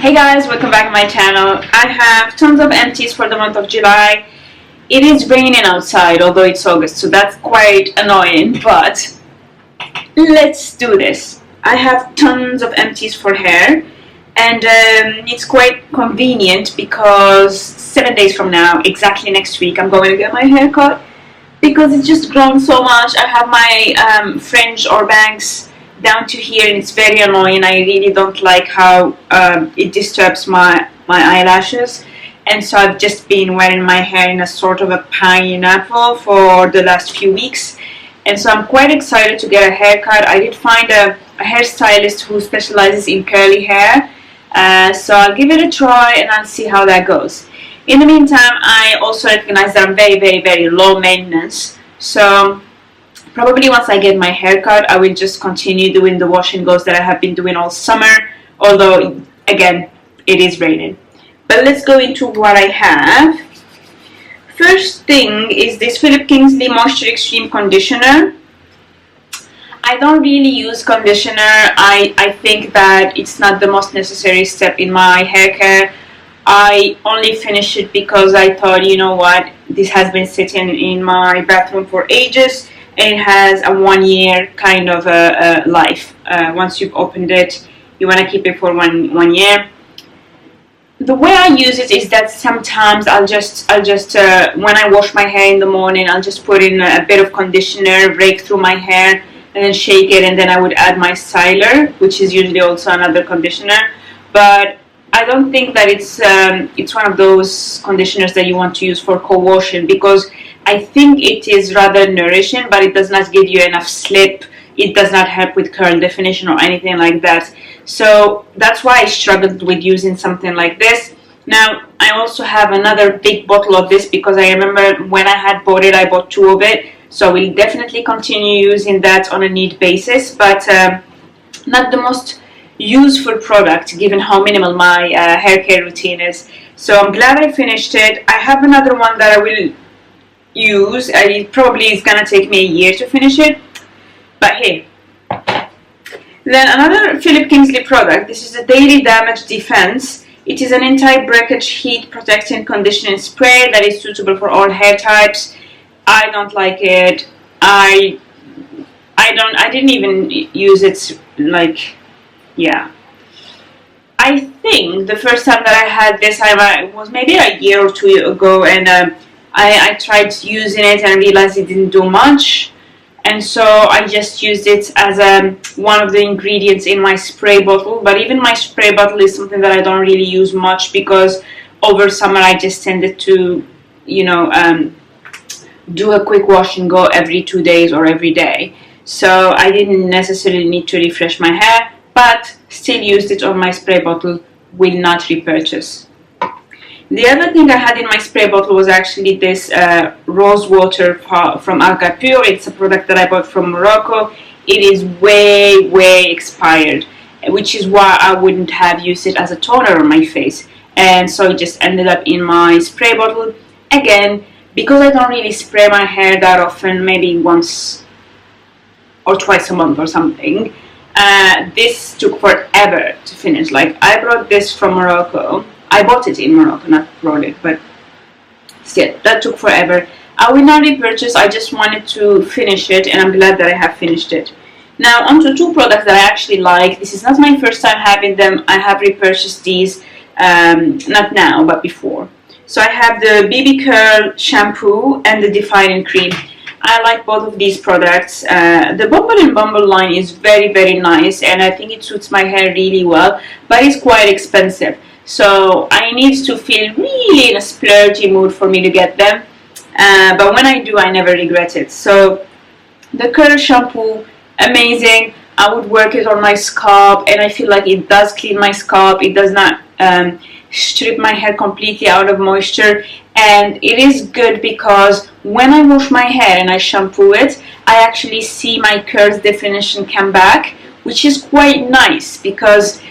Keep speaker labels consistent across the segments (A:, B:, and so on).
A: Hey guys, welcome back to my channel. I have tons of empties for the month of July. It is raining outside, although it's August, so that's quite annoying, but let's do this. I have tons of empties for hair, and it's quite convenient because 7 days from now, exactly next week, I'm going to get my hair cut because it's just grown so much. I have my fringe or bangs down to here, and it's very annoying. I really don't like how it disturbs my eyelashes, and so I've just been wearing my hair in a sort of a pineapple for the last few weeks, and so I'm quite excited to get a haircut. I did find a hairstylist who specializes in curly hair, so I'll give it a try and I'll see how that goes. In the meantime, I also recognize that I'm very low maintenance, so probably once I get my haircut, I will just continue doing the wash and goes that I have been doing all summer, although again it is raining. But let's go into what I have. First thing is this Philip Kingsley Moisture Extreme Conditioner. I don't really use conditioner. I think that it's not the most necessary step in my hair care. I only finished it because I thought, you know what, this has been sitting in my bathroom for ages. It has a 1 year kind of a life. Once you've opened it, you want to keep it for one year. The way I use it is that sometimes I'll just when I wash my hair in the morning, I'll just put in a bit of conditioner, rake through my hair, and then shake it, and then I would add my styler, which is usually also another conditioner. But I don't think that it's one of those conditioners that you want to use for co-washing, because I think it is rather nourishing, but it does not give you enough slip. It does not help with curl definition or anything like that. So that's why I struggled with using something like this. Now, I also have another big bottle of this because I remember when I had bought it, I bought 2 of it. So we'll definitely continue using that on a need basis, but not the most useful product given how minimal my hair care routine is. So I'm glad I finished it. I have another one that I will use. It probably is gonna take me a year to finish it, but hey. Then another Philip Kingsley product. This is a Daily Damage Defense. It is an anti-breakage heat protecting conditioning spray that is suitable for all hair types. I don't like it. I didn't even use it, like, yeah. I think the first time that I had this, I was maybe a year or 2 ago, and I tried using it and realized it didn't do much, and so I just used it as one of the ingredients in my spray bottle. But even my spray bottle is something that I don't really use much because over summer I just tended to, you know, do a quick wash and go every 2 days or every day, so I didn't necessarily need to refresh my hair, but still used it on my spray bottle. Will not repurchase. The other thing I had in my spray bottle was actually this rose water from Alcapur. It's a product that I bought from Morocco. It is way expired, which is why I wouldn't have used it as a toner on my face, and so it just ended up in my spray bottle. Again, because I don't really spray my hair that often, maybe once or twice a month or something, this took forever to finish. Like, I brought this from Morocco. I bought it in Morocco, not brought it, but still, that took forever. I will not repurchase. I just wanted to finish it, and I'm glad that I have finished it. Now, onto 2 products that I actually like. This is not my first time having them. I have repurchased these, not now, but before. So I have the BB Curl Shampoo and the Defining Cream. I like both of these products. The Bumble and Bumble line is very nice, and I think it suits my hair really well, but it's quite expensive. So I need to feel really in a splurgy mood for me to get them. But when I do, I never regret it. So the Curl Shampoo, amazing. I would work it on my scalp, and I feel like it does clean my scalp. It does not strip my hair completely out of moisture, and it is good because when I wash my hair and I shampoo it, I actually see my curls definition come back, which is quite nice because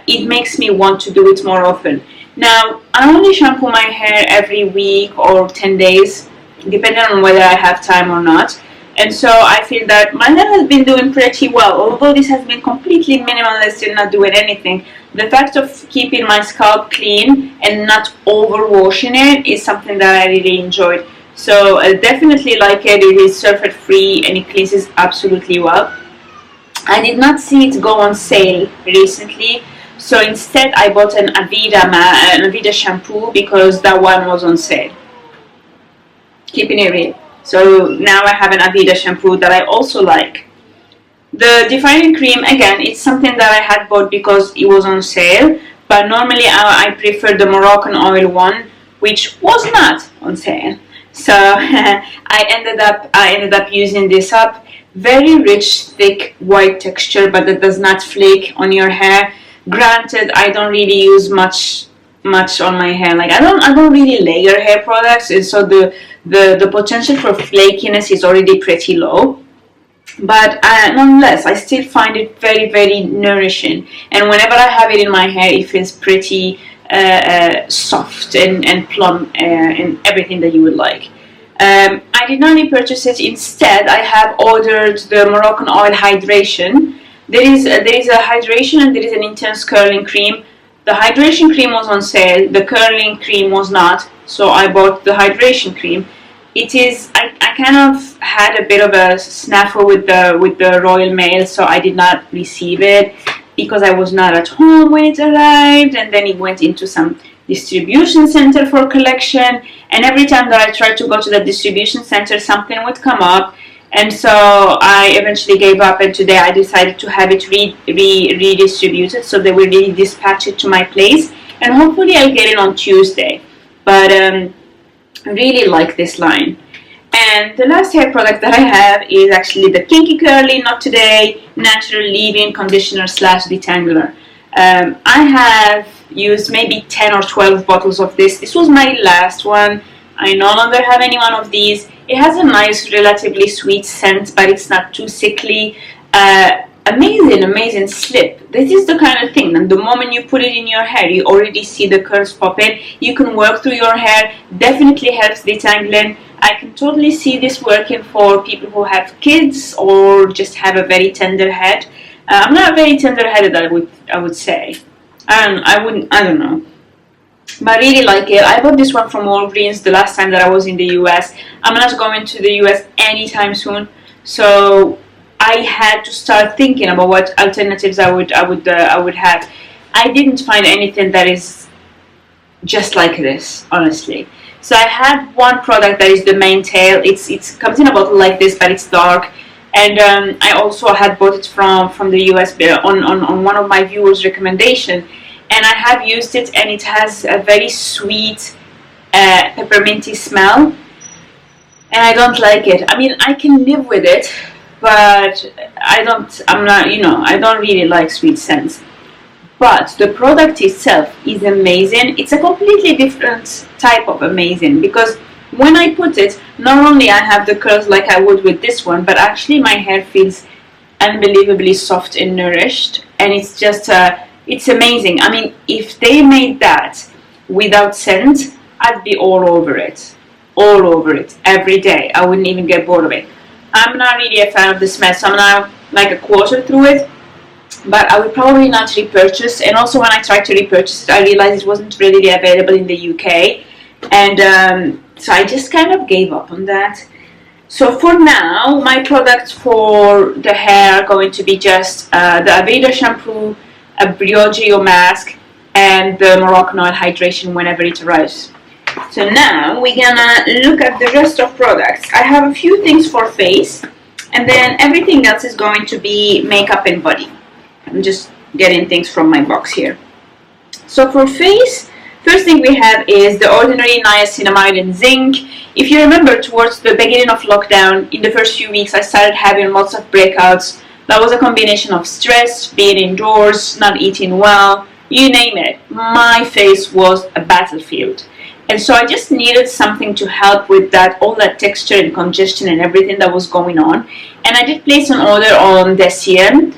A: it makes me want to do it more often. Now, I only shampoo my hair every week or 10 days, depending on whether I have time or not. And so I feel that my hair has been doing pretty well, although this has been completely minimalist and not doing anything. the fact of keeping my scalp clean and not overwashing it is something that I really enjoyed. So I definitely like it. It is sulfate free and it cleanses absolutely well. I did not see it go on sale recently, so instead I bought an Aveda shampoo because that one was on sale. Keeping it real. So now I have an Aveda shampoo that I also like. The defining cream, again, it's something that I had bought because it was on sale, but normally I prefer the Moroccan oil one, which was not on sale. So I ended up using this up. Very rich, thick, white texture, but that does not flake on your hair. Granted, I don't really use much on my hair. Like I don't really layer hair products, and so the potential for flakiness is already pretty low. But nonetheless, I still find it very, very nourishing, and whenever I have it in my hair, it feels pretty soft and plump and everything that you would like. I did not repurchase it. Instead, I have ordered the Moroccan Oil Hydration. There is a hydration and there is an intense curling cream. The hydration cream was on sale. The curling cream was not, so I bought the hydration cream. It is. I kind of had a bit of a snafu with the Royal Mail, so I did not receive it because I was not at home when it arrived, and then it went into some distribution center for collection, and every time that I tried to go to the distribution center, something would come up, and so I eventually gave up, and today I decided to have it redistributed, so they will really dispatch it to my place, and hopefully I'll get it on Tuesday. But I really like this line. And the last hair product that I have is actually the Kinky Curly Not Today Natural Leave-In Conditioner / Detangler. I have used maybe 10 or 12 bottles of this. This was my last one. I no longer have any one of these. It has a nice, relatively sweet scent, but it's not too sickly. Amazing slip. This is the kind of thing, and the moment you put it in your hair, you already see the curls pop in. You can work through your hair. Definitely helps detangling. I can totally see this working for people who have kids or just have a very tender head. I'm not very tender-headed, I would say. I don't know. But I really like it. I bought this one from Walgreens the last time that I was in the US. I'm not going to the US anytime soon, so I had to start thinking about what alternatives I would have. I didn't find anything that is just like this, honestly. So I had one product that is the main tail. It comes in a bottle like this, but it's dark. And I also had bought it from the US on one of my viewers' recommendation, and I have used it, and it has a very sweet pepperminty smell, and I don't like it. I mean, I can live with it, but I don't really like sweet scents. But the product itself is amazing. It's a completely different type of amazing, because when I put it, not only I have the curls like I would with this one, but actually my hair feels unbelievably soft and nourished, and it's just it's amazing. I mean, if they made that without scent, I'd be all over it every day. I wouldn't even get bored of it. I'm not really a fan of the smell, so I'm now like a quarter through it, but I would probably not repurchase. And also when I tried to repurchase it, I realized it wasn't readily available in the UK, and so I just kind of gave up on that. So for now, my products for the hair are going to be just the Aveda Shampoo, a Briogeo mask, and the Moroccan Oil Hydration whenever it arrives. So now we're gonna look at the rest of products. I have a few things for face, and then everything else is going to be makeup and body. I'm just getting things from my box here. So for face, first thing we have is the Ordinary Niacinamide and Zinc. If you remember, towards the beginning of lockdown, in the first few weeks, I started having lots of breakouts. That was a combination of stress, being indoors, not eating well, you name it. My face was a battlefield. And so I just needed something to help with that, all that texture and congestion and everything that was going on. And I did place an order on Deciem.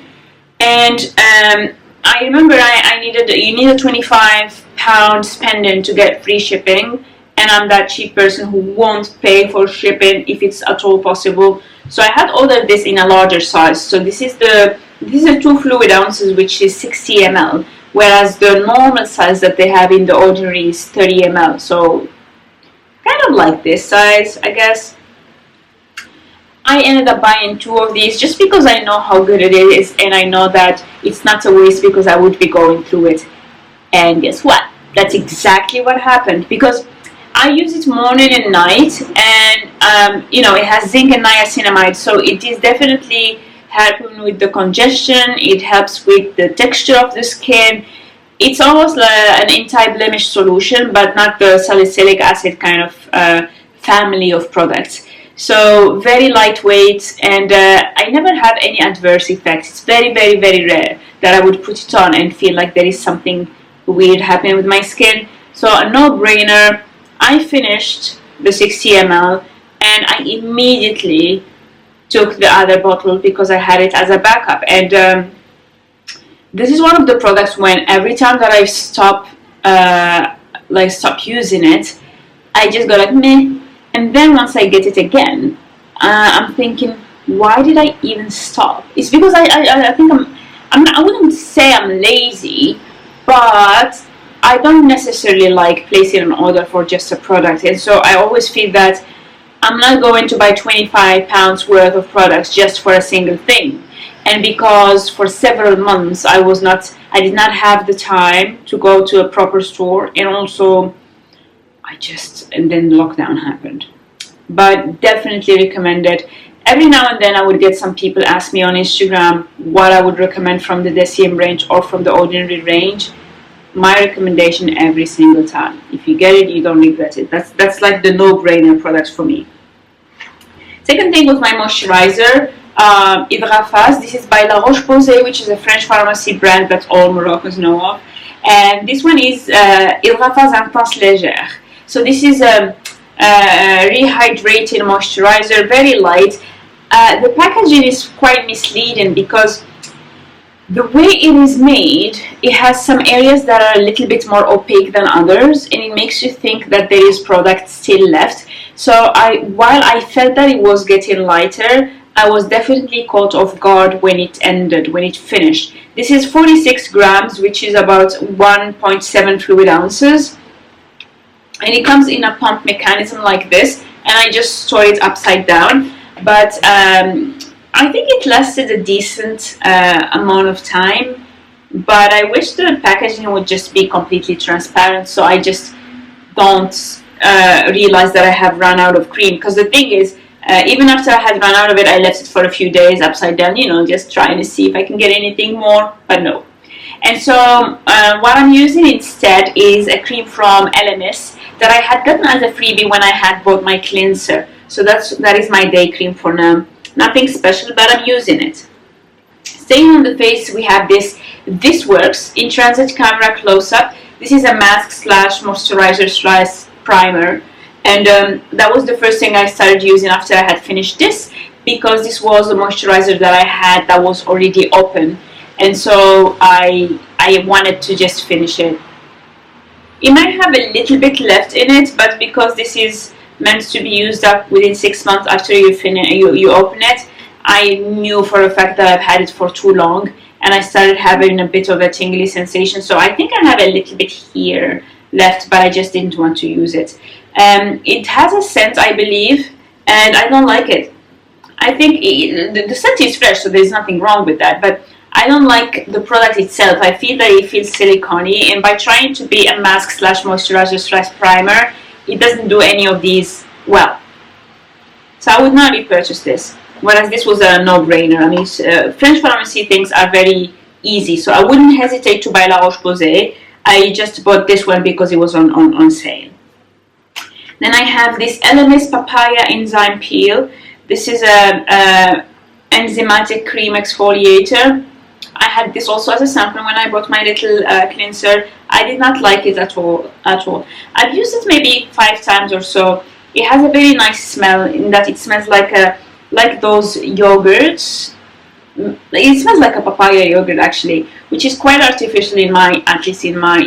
A: And I remember you need a £25 spending to get free shipping, and I'm that cheap person who won't pay for shipping if it's at all possible. So I had ordered this in a larger size. So this is 2 fluid ounces, which is 60 ml. whereas the normal size that they have in the ordinary is 30 ml. So kind of like this size, I guess. I ended up buying 2 of these just because I know how good it is, and I know that it's not a waste because I would be going through it. And guess what? That's exactly what happened, because I use it morning and night, and you know, it has zinc and niacinamide, so it is definitely helping with the congestion. It helps with the texture of the skin. It's almost like an anti-blemish solution, but not the salicylic acid kind of family of products. So very lightweight, and I never have any adverse effects. It's very, very, very rare that I would put it on and feel like there is something weird happening with my skin. So a no-brainer. I finished the 60 ml and I immediately took the other bottle because I had it as a backup. And this is one of the products when every time that I stop using it, I just go like meh. And then once I get it again, I'm thinking, why did I even stop? It's because I think I wouldn't say I'm lazy, but I don't necessarily like placing an order for just a product. And so I always feel that I'm not going to buy 25 pounds worth of products just for a single thing. And because for several months I did not have the time to go to a proper store, and also and then lockdown happened. But definitely recommend it. Every now and then I would get some people ask me on Instagram what I would recommend from the Deciem range or from the Ordinary range. My recommendation every single time. If you get it, you don't regret it. That's like the no-brainer products for me. Second thing was my moisturizer, Hydraface. This is by La Roche-Posay, which is a French pharmacy brand that all Moroccans know of. And this one is Hydraface Intense Légère. So this is a rehydrated moisturizer, very light. The packaging is quite misleading because the way it is made, it has some areas that are a little bit more opaque than others, and it makes you think that there is product still left. So while I felt that it was getting lighter, I was definitely caught off guard when it ended, when it finished. This is 46 grams, which is about 1.7 fluid ounces. And it comes in a pump mechanism like this, and I just store it upside down. But I think it lasted a decent amount of time, but I wish the packaging would just be completely transparent, so I just don't realize that I have run out of cream. Because the thing is, even after I had run out of it, I left it for a few days upside down, you know, just trying to see if I can get anything more, but no. And so what I'm using instead is a cream from LMS that I had gotten as a freebie when I had bought my cleanser. So that is my day cream for now. Nothing special, but I'm using it. Staying on the face, we have this works in Transit Camera Close-Up. This is a mask slash moisturizer slash primer, and that was the first thing I started using after I had finished this, because this was a moisturizer that I had that was already open, and so I wanted to just finish it. It might have a little bit left in it, but because this is meant to be used up within 6 months after you open it, I knew for a fact that I've had it for too long, and I started having a bit of a tingly sensation. So I think I have a little bit here left, but I just didn't want to use it. It has a scent, I believe, and I don't like it. I think the scent is fresh, so there's nothing wrong with that, but I don't like the product itself. I feel that it feels silicone-y, and by trying to be a mask slash moisturizer slash primer, it doesn't do any of these well. So I would not repurchase this, whereas this was a no-brainer. I mean, French pharmacy things are very easy, so I wouldn't hesitate to buy La Roche-Posay. I just bought this one because it was on sale. Then I have this LMS Papaya Enzyme Peel. This is a enzymatic cream exfoliator. I had this also as a sample when I bought my little cleanser. I did not like it at all. I've used it maybe 5 times or so. It has a very nice smell in that it smells like those yogurts. It smells like a papaya yogurt actually, which is quite artificial in my, at least in my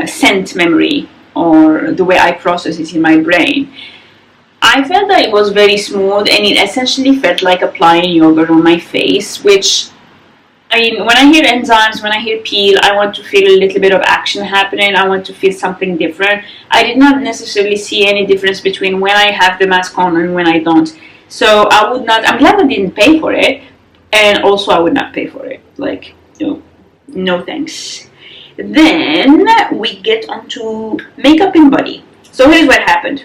A: scent memory, or the way I process it in my brain. I felt that it was very smooth, and it essentially felt like applying yogurt on my face, which I mean, when I hear enzymes, when I hear peel, I want to feel a little bit of action happening. I want to feel something different. I did not necessarily see any difference between when I have the mask on and when I don't. So I would not, I'm glad I didn't pay for it. And also I would not pay for it. Like, no thanks. Then we get onto makeup and body. So here's what happened.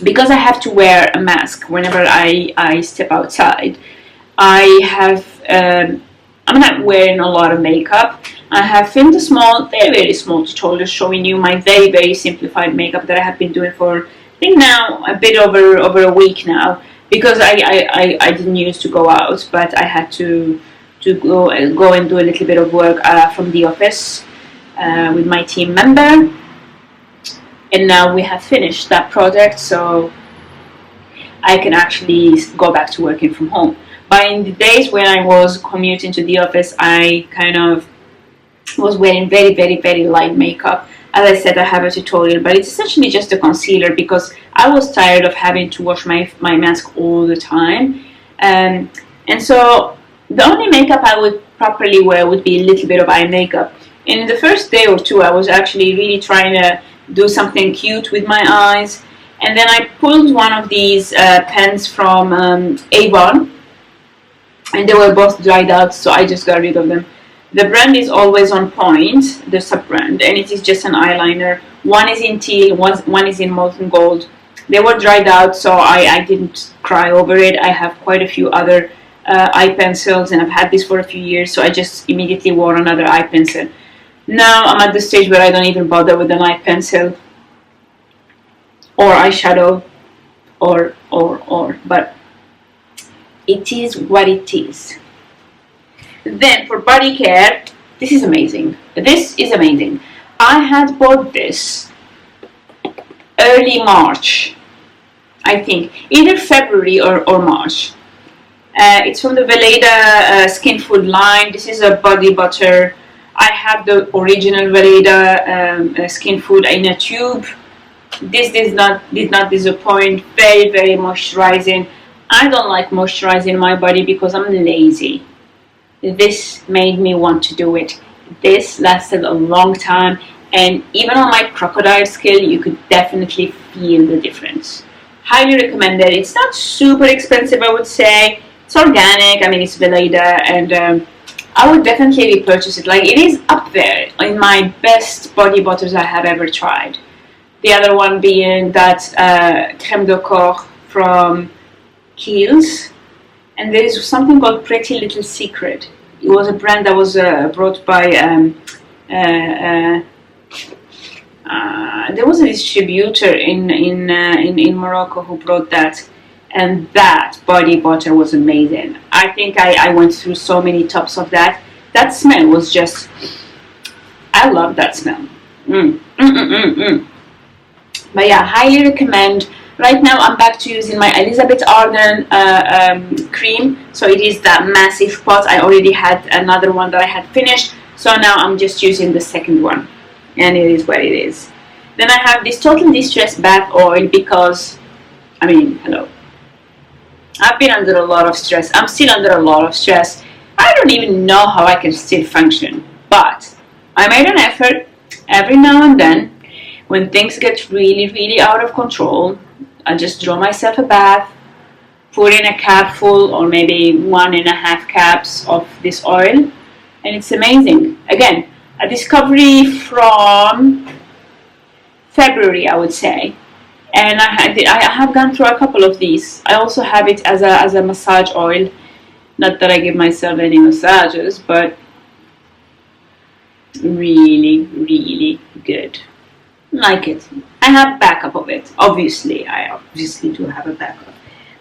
A: Because I have to wear a mask whenever I step outside, I have, I'm not wearing a lot of makeup. I have filmed a small, very small tutorial showing you my very simplified makeup that I have been doing for, I think now, a bit over a week now. Because I didn't used to go out, but I had to go and do a little bit of work from the office with my team member. And now we have finished that project, so I can actually go back to working from home. But in the days when I was commuting to the office, I kind of was wearing very light makeup. As I said, I have a tutorial, but it's essentially just a concealer because I was tired of having to wash my mask all the time. And so the only makeup I would properly wear would be a little bit of eye makeup. In the first day or two, I was actually really trying to do something cute with my eyes. And then I pulled one of these pens from Avon. And they were both dried out, so I just got rid of them. The brand is Always On Point, the sub-brand, and it is just an eyeliner. One is in teal, one is in molten gold. They were dried out, so I didn't cry over it. I have quite a few other eye pencils, and I've had this for a few years, so I just immediately wore another eye pencil. Now I'm at the stage where I don't even bother with an eye pencil or eyeshadow or, but it is what it is. Then for body care, this is amazing. This is amazing. I had bought this early March, I think, either February or March. It's from the Aveda Skin Food line. This is a body butter. I have the original Aveda Skin Food in a tube. This did not disappoint. Very moisturizing. I don't like moisturizing my body because I'm lazy. This made me want to do it. This lasted a long time, and even on my crocodile scale, you could definitely feel the difference. Highly recommended. It's not super expensive, I would say. It's organic. I mean, it's Aveda, and I would definitely repurchase it. Like, it is up there in my best body butters I have ever tried. The other one being that creme de corps from Kiehl's. And there is something called Pretty Little Secret. It was a brand that was brought by, there was a distributor in Morocco who brought that. And that body butter was amazing. I think I went through so many tubs of that. That smell was just, I love that smell. But yeah, highly recommend. Right now I'm back to using my Elizabeth Arden cream. So it is that massive pot. I already had another one that I had finished. So now I'm just using the second one. And it is what it is. Then I have this Total Distress Bath Oil because, I mean, hello. I've been under a lot of stress. I'm still under a lot of stress. I don't even know how I can still function. But I made an effort every now and then. When things get really out of control, I just draw myself a bath, put in a cap full or maybe 1.5 caps of this oil, and it's amazing. Again, a discovery from February, I would say, and I have gone through a couple of these. I also have it as a massage oil. Not that I give myself any massages, but really good. Like it. I have backup of it. Obviously, I obviously do have a backup.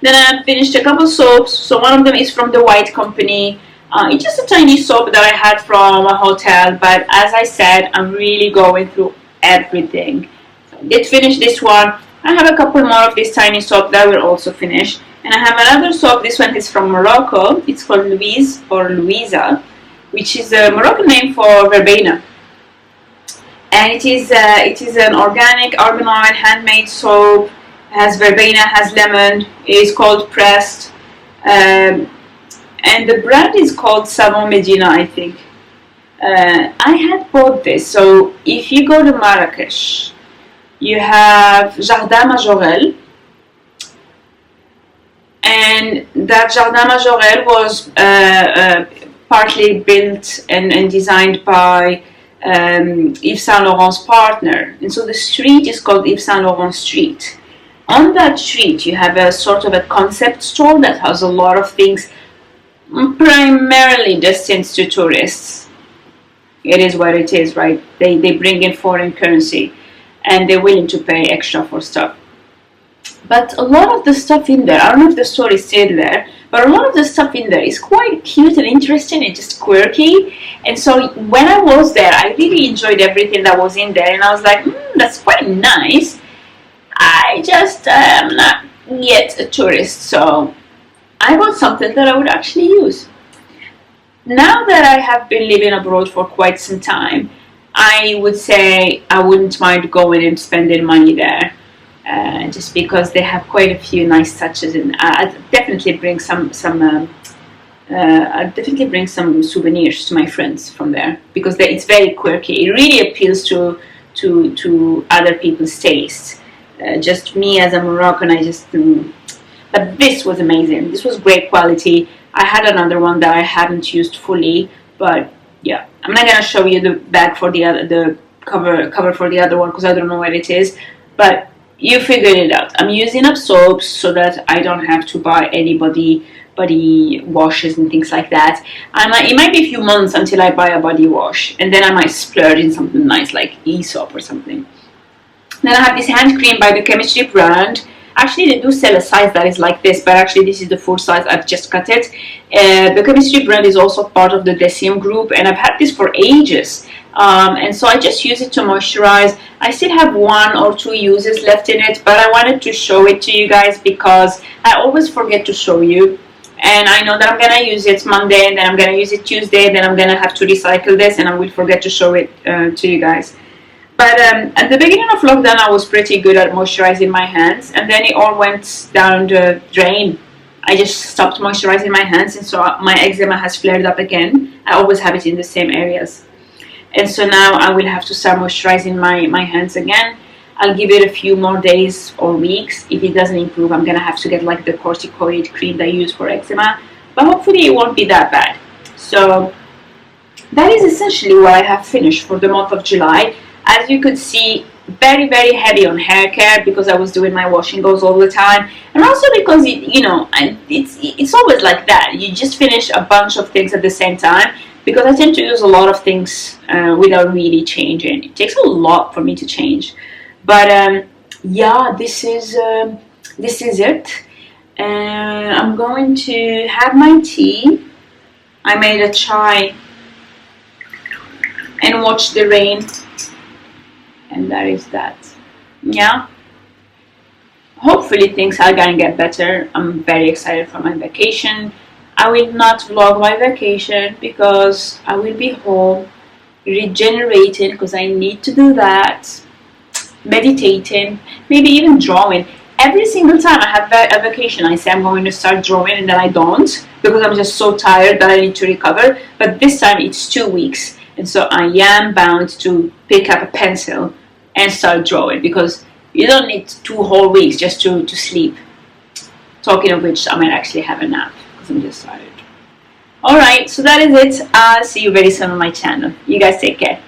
A: Then I have finished a couple soaps. So one of them is from the White Company. It's just a tiny soap that I had from a hotel. But as I said, I'm really going through everything. So I did finish this one. I have a couple more of this tiny soap that will also finish. And I have another soap. This one is from Morocco. It's called Louise or Louisa, which is a Moroccan name for verbena. And it is an organic argan oil handmade soap. Has verbena, has lemon. It is cold pressed. and the brand is called Savon Medina, I think. I had bought this. So if you go to Marrakesh, you have Jardin Majorel, and that Jardin Majorel was partly built and designed by Yves Saint Laurent's partner, and so the street is called Yves Saint Laurent Street. On that street you have a sort of a concept store that has a lot of things primarily destined to tourists. It is what it is, right? They bring in foreign currency and they're willing to pay extra for stuff. But a lot of the stuff in there, I don't know if the store is still there, but a lot of the stuff in there is quite cute and interesting and just quirky. And so when I was there, I really enjoyed everything that was in there, and I was like, that's quite nice. I just am not yet a tourist, so I want something that I would actually use. Now that I have been living abroad for quite some time, I would say I wouldn't mind going and spending money there. Just because they have quite a few nice touches, and I'll definitely bring some souvenirs to my friends from there, because it's very quirky. It really appeals to other people's tastes. Just me as a Moroccan, but this was amazing. This was great quality. I had another one that I hadn't used fully, but yeah, I'm not gonna show you the bag for the cover for the other one because I don't know where it is, but you figured it out. I'm using up soaps so that I don't have to buy any body washes and things like that. It might be a few months until I buy a body wash, and then I might splurge in something nice like Aesop or something. Then I have this hand cream by the Chemistry brand. Actually, they do sell a size that is like this, but actually this is the full size. I've just cut it. The Chemistry brand is also part of the Deciem group, and I've had this for ages. And so I just use it to moisturize. I still have 1 or 2 uses left in it, but I wanted to show it to you guys because I always forget to show you. And I know that I'm going to use it Monday, and then I'm going to use it Tuesday, then I'm going to have to recycle this, and I will forget to show it to you guys. But at the beginning of lockdown, I was pretty good at moisturizing my hands, and then it all went down the drain. I just stopped moisturizing my hands, and so my eczema has flared up again. I always have it in the same areas. And so now I will have to start moisturizing my hands again. I'll give it a few more days or weeks. If it doesn't improve, I'm gonna have to get like the corticoid cream that I use for eczema, but hopefully it won't be that bad. So that is essentially what I have finished for the month of July. As you could see, very heavy on hair care because I was doing my wash and goes all the time, and also because it's always like that. You just finish a bunch of things at the same time, because I tend to use a lot of things without really changing. It takes a lot for me to change, but yeah, this is it. I'm going to have my tea. I made a chai and watch the rain, and that is that. Yeah, hopefully things are gonna get better. I'm very excited for my vacation. I will not vlog my vacation because I will be home regenerating, because I need to do that, meditating, maybe even drawing. Every single time I have a vacation, I say I'm going to start drawing, and then I don't, because I'm just so tired that I need to recover. But this time it's 2 weeks, and so I am bound to pick up a pencil and start drawing, because you don't need 2 whole weeks just to sleep. Talking of which, I might actually have a nap because I'm just tired. Alright, so that is it. I'll see you very soon on my channel. You guys take care.